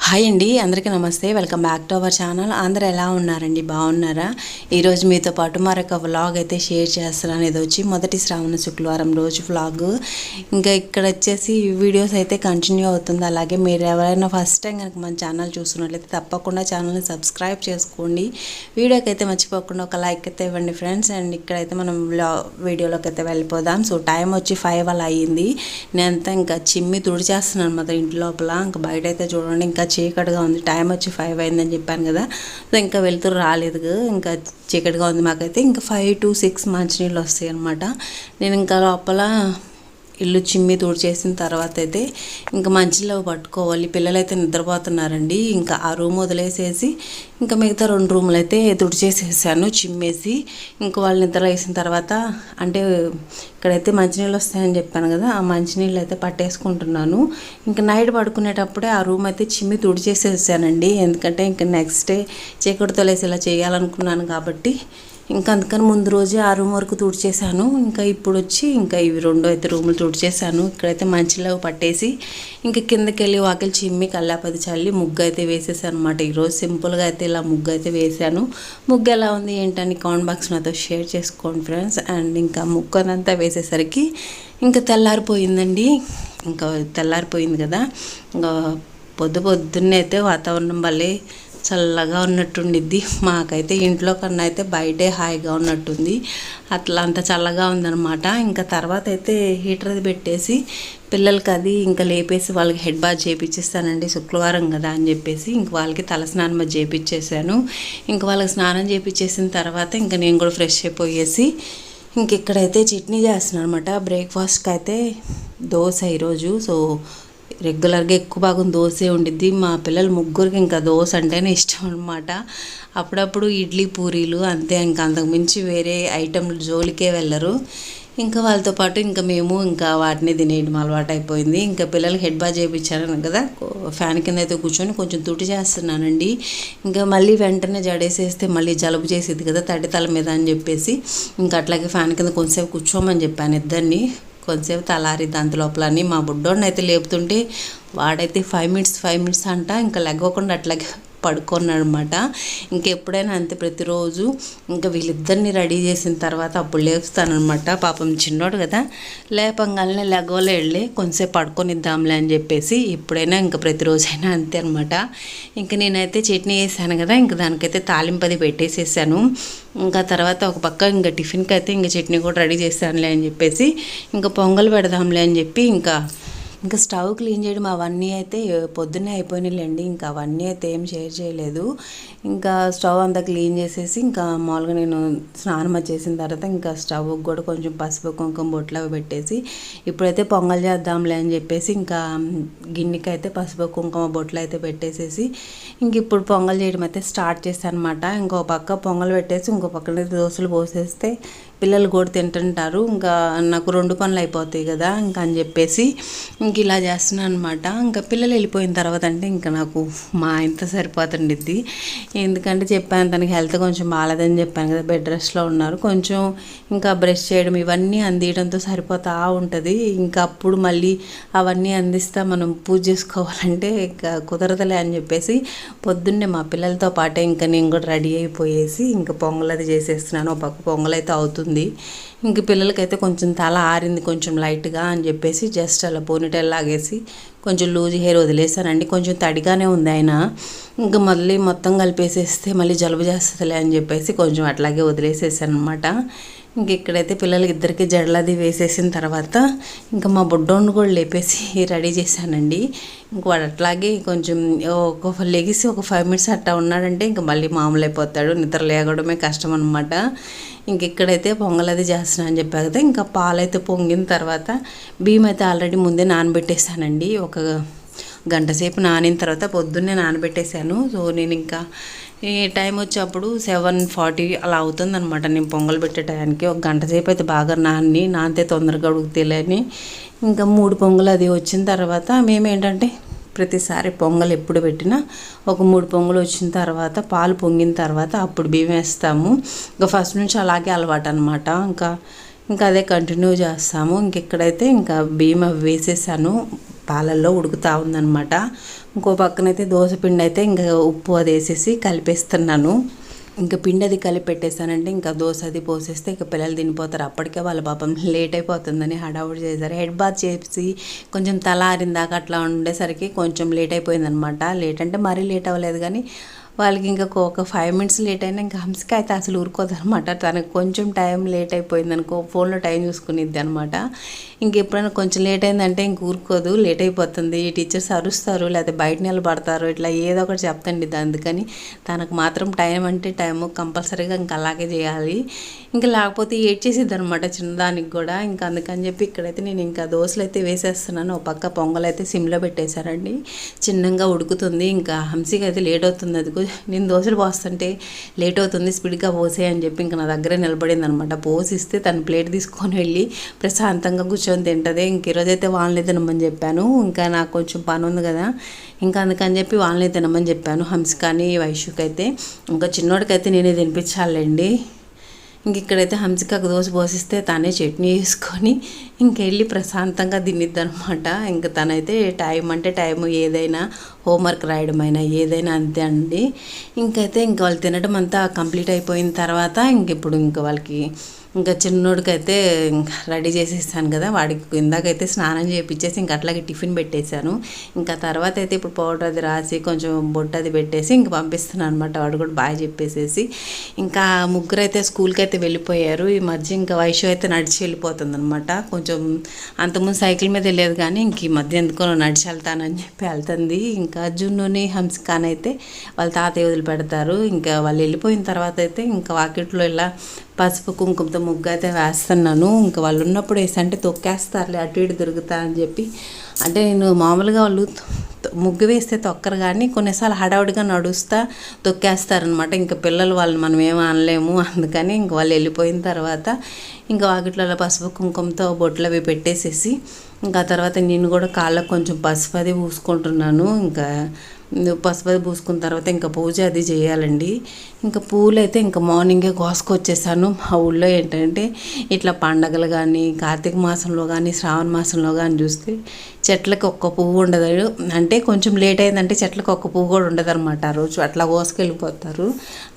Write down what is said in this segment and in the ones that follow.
Hi అండి, అందరికీ నమస్తే. Welcome back to our channel. అందరూ ఎలా ఉన్నారండి? బాగున్నారా? ఈరోజు మీతో పాటు మరొక వ్లాగ్ అయితే షేర్ చేస్తున్నాను. ఇది వచ్చి మొదటి శ్రావణ శుక్రవారం రోజు వ్లాగ్. ఇంకా ఇక్కడ వచ్చేసి వీడియోస్ అయితే కంటిన్యూ అవుతుంది. అలాగే మీరు ఎవరైనా ఫస్ట్ టైం కనుక మన ఛానల్ చూస్తున్నట్లయితే తప్పకుండా ఛానల్ని సబ్స్క్రైబ్ చేసుకోండి. వీడియోకి అయితే మర్చిపోకుండా ఒక లైక్ అయితే ఇవ్వండి ఫ్రెండ్స్. అండ్ ఇక్కడైతే మనం వీడియోలోకి అయితే వెళ్ళిపోదాం. సో టైం వచ్చి 5 అలా అయ్యింది. నేనంతా ఇంకా చిమ్మి తుడిచేస్తున్నాను అన్నమాట ఇంటి లోపల. ఇంకా బయట అయితే చూడండి ఇంకా చీకటిగా ఉంది. టైం వచ్చి 5 అయిందని చెప్పాను కదా. సో ఇంకా వెళ్తురు రాలేదు, ఇంకా చీకటిగా ఉంది మాకైతే. ఇంకా 5 to 6 మంచినీళ్ళు వస్తాయి అన్నమాట. నేను ఇంకా లోపల ఇల్లు చిమ్మి తుడిచేసిన తర్వాత అయితే ఇంకా మంచిలో పట్టుకోవాలి. పిల్లలైతే నిద్రపోతున్నారండి. ఇంకా ఆ రూమ్ వదిలేసేసి ఇంకా మిగతా 2 రూములు అయితే తుడిచేసేసాను చిమ్మేసి. ఇంకా వాళ్ళు నిద్ర వేసిన తర్వాత అంటే ఇక్కడైతే మంచినీళ్ళు వస్తాయని చెప్పాను కదా, ఆ మంచినీళ్ళు అయితే పట్టేసుకుంటున్నాను. ఇంకా నైట్ పడుకునేటప్పుడే ఆ రూమ్ అయితే చిమ్మి తుడిచేసేసానండి. ఎందుకంటే ఇంకా నెక్స్ట్ డే చీకటితో లేసి ఇలా చేయాలనుకున్నాను కాబట్టి ఇంకా అందుకని ముందు రోజే ఆ రూమ్ వరకు తుడిచేసాను. ఇంకా ఇప్పుడు వచ్చి ఇంకా ఇవి 2 అయితే రూములు తుడిచేసాను. ఇక్కడైతే మంచిలో పట్టేసి ఇంకా కిందకి వెళ్ళి వాకిలి చిమ్మి కల్లాపది చల్లి ముగ్గు అయితే వేసేసాను అనమాట. ఈరోజు సింపుల్గా అయితే ఇలా ముగ్గు అయితే వేసాను. ముగ్గు ఎలా ఉంది ఏంటని కామెంట్ బాక్స్ నాతో షేర్ చేసుకోండి ఫ్రెండ్స్. అండ్ ఇంకా ముగ్గు అదంతా వేసేసరికి ఇంకా తెల్లారిపోయిందండి. ఇంకా తెల్లారిపోయింది కదా. ఇంకా పొద్దున్నే అయితే వాతావరణం భలే చల్లగా ఉన్నట్టుండిద్ది. మాకైతే ఇంట్లో కన్నా అయితే బయటే హాయిగా ఉన్నట్టుంది. అట్లా అంత చల్లగా ఉందన్నమాట. ఇంకా తర్వాత అయితే హీటర్ అది పెట్టేసి పిల్లలకి అది ఇంకా లేపేసి వాళ్ళకి హెడ్ బాత్ చేయించేస్తానండి. శుక్రవారం కదా అని చెప్పేసి ఇంక వాళ్ళకి తల స్నానం అది చేయించేసాను. ఇంక వాళ్ళకి స్నానం చేయించేసిన తర్వాత ఇంకా నేను కూడా ఫ్రెష్ అయిపోయేసి ఇంక ఇక్కడైతే చట్నీ చేస్తున్నాను అనమాట. బ్రేక్ఫాస్ట్కి అయితే దోశ ఈరోజు. సో రెగ్యులర్గా ఎక్కువ భాగం దోశే ఉండిద్ది. మా పిల్లలు ముగ్గురికి ఇంకా దోశ అంటేనే ఇష్టం అనమాట. అప్పుడప్పుడు ఇడ్లీ పూరీలు అంతే, ఇంకా అంతకుమించి వేరే ఐటెంలు జోలికే వెళ్ళరు. ఇంకా వాళ్ళతో పాటు ఇంకా మేము ఇంకా వాటిని తినేయడం అలవాటు అయిపోయింది. ఇంకా పిల్లలకి హెడ్ బాత్ చేయించాను కదా, ఫ్యాన్ కింద అయితే కూర్చొని కొంచెం తుడి చేస్తున్నానండి. ఇంకా మళ్ళీ వెంటనే జడేసేస్తే మళ్ళీ జలుబు చేసేది కదా తడి తల మీద అని చెప్పేసి ఇంకా అట్లాగే ఫ్యాన్ కింద కొంచెంసేపు కూర్చోమని చెప్పాను ఇద్దరిని. కొంతసేపు తలారి దాంతో లోపలని మా బుడ్డోడిని అయితే లేపుతుంటే వాడైతే 5 మినిట్స్ అంట ఇంకా లెగ్గకుండా అట్లాగే పడుకున్నాడు అనమాట. ఇంకెప్పుడైనా అంతే ప్రతిరోజు ఇంకా వీళ్ళిద్దరిని రెడీ చేసిన తర్వాత అప్పుడు లేపుస్తానమాట. పాపం చిన్నోడు కదా, లేపంగానే లెగవలే వెళ్ళి కొంచెంసేపు పడుకొనిద్దాంలే అని చెప్పేసి ఎప్పుడైనా ఇంకా ప్రతిరోజైనా అంతే అనమాట. ఇంకా నేనైతే చట్నీ వేసాను కదా, ఇంకా దానికైతే తాలింపది పెట్టేసేసాను. ఇంకా తర్వాత ఒక పక్క ఇంకా టిఫిన్కి అయితే ఇంకా చట్నీ కూడా రెడీ చేశానులే అని చెప్పేసి ఇంకా పొంగల్ పెడదాంలే అని చెప్పి ఇంకా స్టవ్ క్లీన్ చేయడం అవన్నీ అయితే పొద్దున్నే అయిపోయినాయిలేండి. ఇంకా అవన్నీ అయితే ఏం షేర్ చేయలేదు. ఇంకా స్టవ్ అంతా క్లీన్ చేసేసి ఇంకా మామూలుగా నేను స్నానం చేసిన తర్వాత ఇంకా స్టవ్ కూడా కొంచెం పసుపు కుంకుమ బొట్లు అవి పెట్టేసి ఇప్పుడైతే పొంగల్ చేద్దాంలే అని చెప్పేసి ఇంకా గిన్నెకి అయితే పసుపు కుంకుమ బొట్లు అయితే పెట్టేసేసి ఇంక ఇప్పుడు పొంగల్ చేయడం అయితే స్టార్ట్ చేశాను అనమాట. ఇంకో పక్క పొంగల్ పెట్టేసి ఇంకో పక్కన దోశలు పోసేస్తే పిల్లలు కూడా తింటుంటారు. ఇంకా నాకు 2 పనులు అయిపోతాయి కదా ఇంకా అని చెప్పేసి ఇంక ఇలా చేస్తున్నాను అనమాట. ఇంకా పిల్లలు వెళ్ళిపోయిన తర్వాత అంటే ఇంకా నాకు మా ఆయనతో సరిపోతుండిద్ది. ఎందుకంటే చెప్పాను తనకి హెల్త్ కొంచెం బాగాలేదని చెప్పాను కదా, బెడ్ రెస్ట్లో ఉన్నారు. కొంచెం ఇంకా బ్రష్ చేయడం ఇవన్నీ అందియడంతో సరిపోతూ ఉంటుంది. ఇంకా అప్పుడు మళ్ళీ అవన్నీ అందిస్తా మనం పూజ చేసుకోవాలంటే ఇంకా కుదరదులే అని చెప్పేసి పొద్దున్నే మా పిల్లలతో పాటే ఇంకా నేను కూడా రెడీ అయిపోయేసి ఇంకా పొంగల్ అది చేసేస్తున్నాను. ఒక పక్క పొంగల్ అయితే అవుతుంది. ఇంక పిల్లలకైతే కొంచెం తల ఆరింది కొంచెం లైట్గా అని చెప్పేసి జస్ట్ అలా పోనీటైల్ లాగేసి కొంచెం లూజ్ హెయిర్ వదిలేసానండి. కొంచెం తడిగానే ఉంది ఆయన. ఇంకా మళ్ళీ మొత్తం కలిపేసేస్తే మళ్ళీ జలుబు చేస్తుందిలే అని చెప్పేసి కొంచెం అట్లాగే వదిలేసేసాను అనమాట. ఇంక ఇక్కడైతే పిల్లలకి ఇద్దరికి జడలది వేసేసిన తర్వాత ఇంకా మా బుడ్డోని కూడా లేపేసి రెడీ చేశానండి. ఇంక వాడు అట్లాగే కొంచెం లెగిసి ఒక 5 మినిట్స్ అట్టా ఉన్నాడంటే ఇంకా మళ్ళీ మామూలు అయిపోతాడు. నిద్ర లేగడమే కష్టం అనమాట. ఇంక ఇక్కడైతే పొంగల్ అది చేస్తున్నాను అని చెప్పా కదా. ఇంకా పాలైతే పొంగిన తర్వాత బియ్యం అయితే ఆల్రెడీ ముందే నానబెట్టేశానండి. ఒక గంట సేపు నానిన తర్వాత పొద్దున్నే నానబెట్టేశాను. సో నేను ఇంకా ఈ టైం వచ్చేప్పుడు 7:40 అలా అవుతుందన్నమాట. నేను పొంగల్ పెట్టే టైంకి ఒక గంట సేపు అయితే బాగా నానితే తొందరగా ఉడుకుతేలేని ఇంకా 3 పొంగలు అది వచ్చిన తర్వాత మేమేంటంటే ప్రతిసారి పొంగల్ ఎప్పుడు పెట్టినా ఒక 3 పొంగలు వచ్చిన తర్వాత పాలు పొంగిన తర్వాత అప్పుడు బియ్యం వేస్తాము. ఇంకా ఫస్ట్ నుంచి అలాగే అలవాటు అనమాట. ఇంకా అదే కంటిన్యూ చేస్తాము. ఇంకెక్కడైతే ఇంకా బియ్యం అవి వేసేసాను. పాలల్లో ఉడుకుతూ ఉందన్నమాట. ఇంకో పక్కనైతే దోశ పిండి అయితే ఇంకా ఉప్పు అది వేసేసి కలిపేస్తున్నాను. ఇంకా పిండి అది కలిపి పెట్టేస్తానంటే ఇంకా దోశ అది పోసేస్తే ఇంకా పిల్లలు తినిపోతారు. అప్పటికే వాళ్ళ పాపం లేట్ అయిపోతుందని హడావుడి చేశారు. హెడ్ బాత్ చేసి కొంచెం తల ఆరిందాక అట్లా ఉండేసరికి కొంచెం లేట్ అయిపోయిందనమాట. లేట్ అంటే మరీ లేట్ అవ్వలేదు కానీ వాళ్ళకి ఇంకా ఒక 5 మినిట్స్ లేట్ అయినా ఇంకా హంసిక అయితే అసలు ఊరుకోదనమాట. తనకు కొంచెం టైం లేట్ అయిపోయింది అనుకో ఫోన్లో టైం చూసుకునిద్ది అనమాట. ఇంకెప్పుడైనా కొంచెం లేట్ అయిందంటే ఇంక ఊరుకోదు, లేట్ అయిపోతుంది, టీచర్స్ అరుస్తారు లేకపోతే బయట నిలబడతారు, ఇట్లా ఏదో ఒకటి చెప్తండి. అందుకని తనకు మాత్రం టైం అంటే టైము కంపల్సరీగా ఇంకా అలాగే చేయాలి. ఇంకా లేకపోతే ఏడ్చేసిద్ది అనమాట చిన్నదానికి కూడా. ఇంకా అందుకని చెప్పి ఇక్కడైతే నేను ఇంకా దోశలు అయితే వేసేస్తున్నాను. ఒక పక్క పొంగల్ అయితే సిమ్లో పెట్టేశారండి, చిన్నగా ఉడుకుతుంది. ఇంకా హంసిక అయితే లేట్ అవుతుంది, అది నేను దోశలు పోస్తుంటే లేట్ అవుతుంది స్పీడ్గా పోసే అని చెప్పి ఇంకా నా దగ్గరే నిలబడింది అనమాట. పోసిస్తే తను ప్లేట్ తీసుకొని వెళ్ళి ప్రశాంతంగా కూర్చొని తింటుంది. ఇంక ఈరోజైతే వాళ్ళని తినమని చెప్పాను, ఇంకా నాకు కొంచెం పని ఉంది కదా ఇంకా అందుకని చెప్పి వాళ్ళని తినమని చెప్పాను. హంసికని వైష్యుకి అయితే, ఇంకా చిన్నోడికైతే నేనే తినిపించాలండి. ఇంక ఇక్కడైతే హంసికకు దోశ పోసిస్తే తనే చట్నీ వేసుకొని ఇంకెళ్ళి ప్రశాంతంగా తినిద్ది అనమాట. ఇంకా తనైతే టైం అంటే టైం, ఏదైనా హోంవర్క్ రాయడమైనా ఏదైనా అంతే అండి. ఇంకైతే ఇంక వాళ్ళు తినడం అంతా కంప్లీట్ అయిపోయిన తర్వాత ఇప్పుడు ఇంకా వాళ్ళకి ఇంకా చిన్నోడికైతే ఇంకా రెడీ చేసేసాను కదా, వాడికి ఇందాకైతే స్నానం చేయించేసి ఇంకా అట్లాగే టిఫిన్ పెట్టేశాను. ఇంకా తర్వాత అయితే ఇప్పుడు పౌడర్ అది రాసి కొంచెం బొట్టు అది పెట్టేసి ఇంక పంపిస్తున్నాను అనమాట. వాడు కూడా బాగా చెప్పేసేసి ఇంకా ముగ్గురు అయితే స్కూల్కి అయితే వెళ్ళిపోయారు. ఈ మధ్య ఇంకా వైషు అయితే నడిచి వెళ్ళిపోతుంది అనమాట. కొంచెం అంతకుముందు సైకిల్ మీద వెళ్ళేది కానీ ఇంక ఈ మధ్య ఎందుకో నడిచి వెళ్తానని చెప్పి వెళ్తుంది. ఇంకా జున్నుని హంసికాని అయితే వాళ్ళ తాతయ్య వదిలిపెడతారు. ఇంకా వాళ్ళు వెళ్ళిపోయిన తర్వాత అయితే ఇంకా వాకిట్లో ఇలా పసుపు కుంకుమతో ముగ్గు అయితే వేస్తున్నాను. ఇంకా వాళ్ళు ఉన్నప్పుడు వేసంటే తొక్కేస్తారులే అటు ఇటు తిరుగుతా అని చెప్పి, అంటే నేను మామూలుగా వాళ్ళు ముగ్గు వేస్తే తొక్కరు కానీ కొన్నిసార్లు హడావుడిగా నడుస్తా తొక్కేస్తారనమాట. ఇంకా పిల్లలు వాళ్ళు మనం ఏమీ అనలేము. అందుకని ఇంక వాళ్ళు వెళ్ళిపోయిన తర్వాత ఇంకా వాకిట్లలో పసుపు కుంకుమతో బొట్లు అవి పెట్టేసేసి ఇంకా తర్వాత నేను కూడా కాళ్ళకు కొంచెం పసుపు అది పూసుకుంటున్నాను. ఇంకా పసుపు అది పూసుకున్న తర్వాత ఇంకా పూజ అది చేయాలండి. ఇంకా పూలు అయితే ఇంకా మార్నింగే కోసుకొచ్చేసాను. మా ఊళ్ళో ఏంటంటే ఇట్లా పండగలు కానీ కార్తీక మాసంలో కానీ శ్రావణ మాసంలో కానీ చూస్తే చెట్లకు ఒక్క పువ్వు ఉండదు. అంటే కొంచెం లేట్ అయిందంటే చెట్లకు ఒక్క పువ్వు కూడా ఉండదు అనమాట. ఆ రోజు అట్లా కోసుకెళ్ళిపోతారు.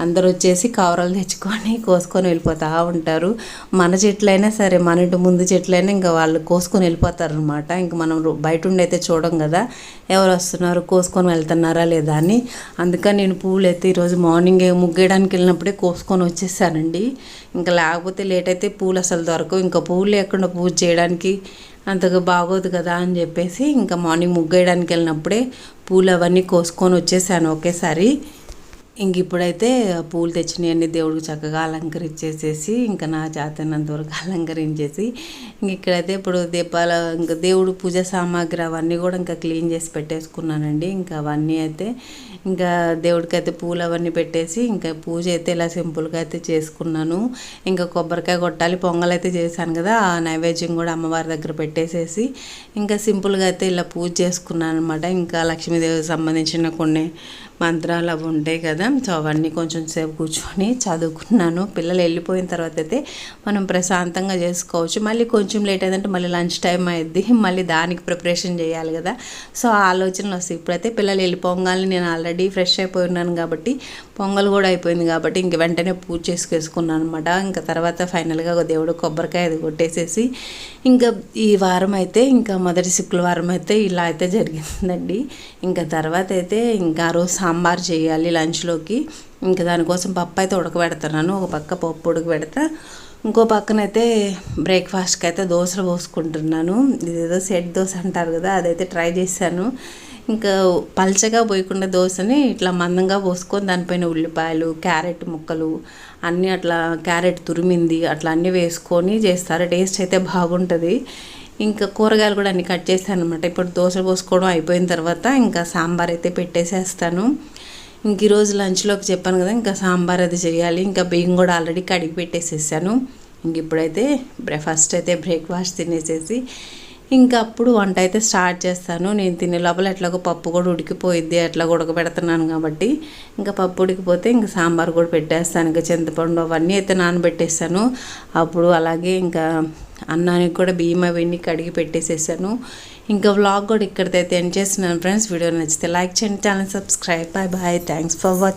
అందరూ వచ్చేసి కవరాలు తెచ్చుకొని కోసుకొని వెళ్ళిపోతూ ఉంటారు. మన చెట్లైనా సరే, మన ఇంటి ముందు చెట్లైనా ఇంకా వాళ్ళు కోసుకొని వెళ్ళిపోతారు అనమాట. ఇంకా మనం బయట ఉండి అయితే చూడం కదా ఎవరు వస్తున్నారు కోసుకొని వెళ్తున్నారా లేదా అని. అందుకని నేను పూలు అయితే ఈరోజు మార్నింగే ముగ్గేయడానికి వెళ్ళినప్పుడే కోసుకొని వచ్చేసానండి. ఇంకా లేకపోతే లేట్ అయితే పూలు అసలు దొరకవు. ఇంకా పూలు లేకుండా పూజ చేయడానికి అంతగా బాగోదు కదా అని చెప్పేసి ఇంకా మార్నింగ్ ముగ్గేయడానికి వెళ్ళినప్పుడే పూలు అవన్నీ కోసుకొని వచ్చేసాను ఒకేసారి. ఇంక ఇప్పుడైతే పూలు తెచ్చినవన్నీ దేవుడికి చక్కగా అలంకరించేసేసి ఇంకా నా చేతనంత వరకు అలంకరించేసి ఇంక ఇక్కడైతే ఇప్పుడు దీపాల ఇంకా దేవుడు పూజ సామాగ్రి అవన్నీ కూడా ఇంకా క్లీన్ చేసి పెట్టేసుకున్నానండి. ఇంకా అవన్నీ అయితే ఇంకా దేవుడికి అయితే పూలు అవన్నీ పెట్టేసి ఇంకా పూజ అయితే ఇలా సింపుల్గా అయితే చేసుకున్నాను. ఇంకా కొబ్బరికాయ కొట్టాలి, పొంగల్ అయితే చేశాను కదా, ఆ నైవేద్యం కూడా అమ్మవారి దగ్గర పెట్టేసేసి ఇంకా సింపుల్గా అయితే ఇలా పూజ చేసుకున్నాను అనమాట. ఇంకా లక్ష్మీదేవికి సంబంధించిన కొన్ని మంత్రాలు అవి ఉంటాయి కదా, సో అవన్నీ కొంచెం సేపు కూర్చొని చదువుకున్నాను. పిల్లలు వెళ్ళిపోయిన తర్వాత అయితే మనం ప్రశాంతంగా చేసుకోవచ్చు. మళ్ళీ కొంచెం లేట్ అయిందంటే మళ్ళీ లంచ్ టైం అయ్యిద్ది, మళ్ళీ దానికి ప్రిపరేషన్ చేయాలి కదా, సో ఆలోచనలు వస్తాయి. ఇప్పుడైతే పిల్లలు వెళ్ళిపోగానే నేను ఆల్రెడీ ఫ్రెష్ అయిపోయి ఉన్నాను కాబట్టి పొంగల్ కూడా అయిపోయింది కాబట్టి ఇంక వెంటనే పూజ చేసుకున్నాను అనమాట. ఇంకా తర్వాత ఫైనల్గా దేవుడు కొబ్బరికాయ అది కొట్టేసేసి ఇంకా ఈ వారం అయితే ఇంకా మొదటి శుక్రవారం అయితే ఇలా అయితే జరిగిందండి. ఇంకా తర్వాత అయితే ఇంకా ఆ రోజు సాంబార్ చేయాలి లంచ్లోకి. ఇంకా దానికోసం పప్పు అయితే ఉడకబెడుతున్నాను. ఒక పక్క పప్పు ఉడకబెడతా, ఇంకో పక్కనైతే బ్రేక్ఫాస్ట్కి అయితే దోశలు పోసుకుంటున్నాను. ఇదేదో సెట్ దోశ అంటారు కదా, అదైతే ట్రై చేశాను. ఇంకా పల్చగా పోయకుండా దోశని ఇట్లా మందంగా పోసుకొని దానిపైన ఉల్లిపాయలు, క్యారెట్ ముక్కలు అన్నీ అట్లా క్యారెట్ తురిమింది అట్లా అన్నీ వేసుకొని చేస్తారు. టేస్ట్ అయితే బాగుంటుంది. ఇంకా కూరగాయలు కూడా అన్నీ కట్ చేస్తాను అనమాట. ఇప్పుడు దోశ పోసుకోవడం అయిపోయిన తర్వాత ఇంకా సాంబార్ అయితే పెట్టేసేస్తాను. ఇంక ఈరోజు లంచ్లోకి చెప్పాను కదా, ఇంకా సాంబార్ అది చేయాలి. ఇంకా బియ్యం కూడా ఆల్రెడీ కడిగి పెట్టేసేసాను. ఇంక ఇప్పుడైతే ఫస్ట్ అయితే బ్రేక్ఫాస్ట్ తినేసేసి ఇంకా అప్పుడు వంట అయితే స్టార్ట్ చేస్తాను. నేను తినే లోపల ఎట్లాగో పప్పు కూడా ఉడికిపోయిద్ది, అట్లా ఉడకబెడుతున్నాను కాబట్టి ఇంకా పప్పు ఉడికిపోతే ఇంకా సాంబార్ కూడా పెట్టేస్తాను. ఇంకా చింతపండు అవన్నీ అయితే నానబెట్టేస్తాను. అప్పుడు అలాగే ఇంకా అన్నానికి కూడా బియ్యం అవన్నీ కడిగి పెట్టేసేసాను. ఇంకా వ్లాగ్ కూడా ఇక్కడితో ఎండ్ చేస్తున్నాను ఫ్రెండ్స్. వీడియో నచ్చితే లైక్ చేయండి, channel subscribe. Bye bye, thanks for watching.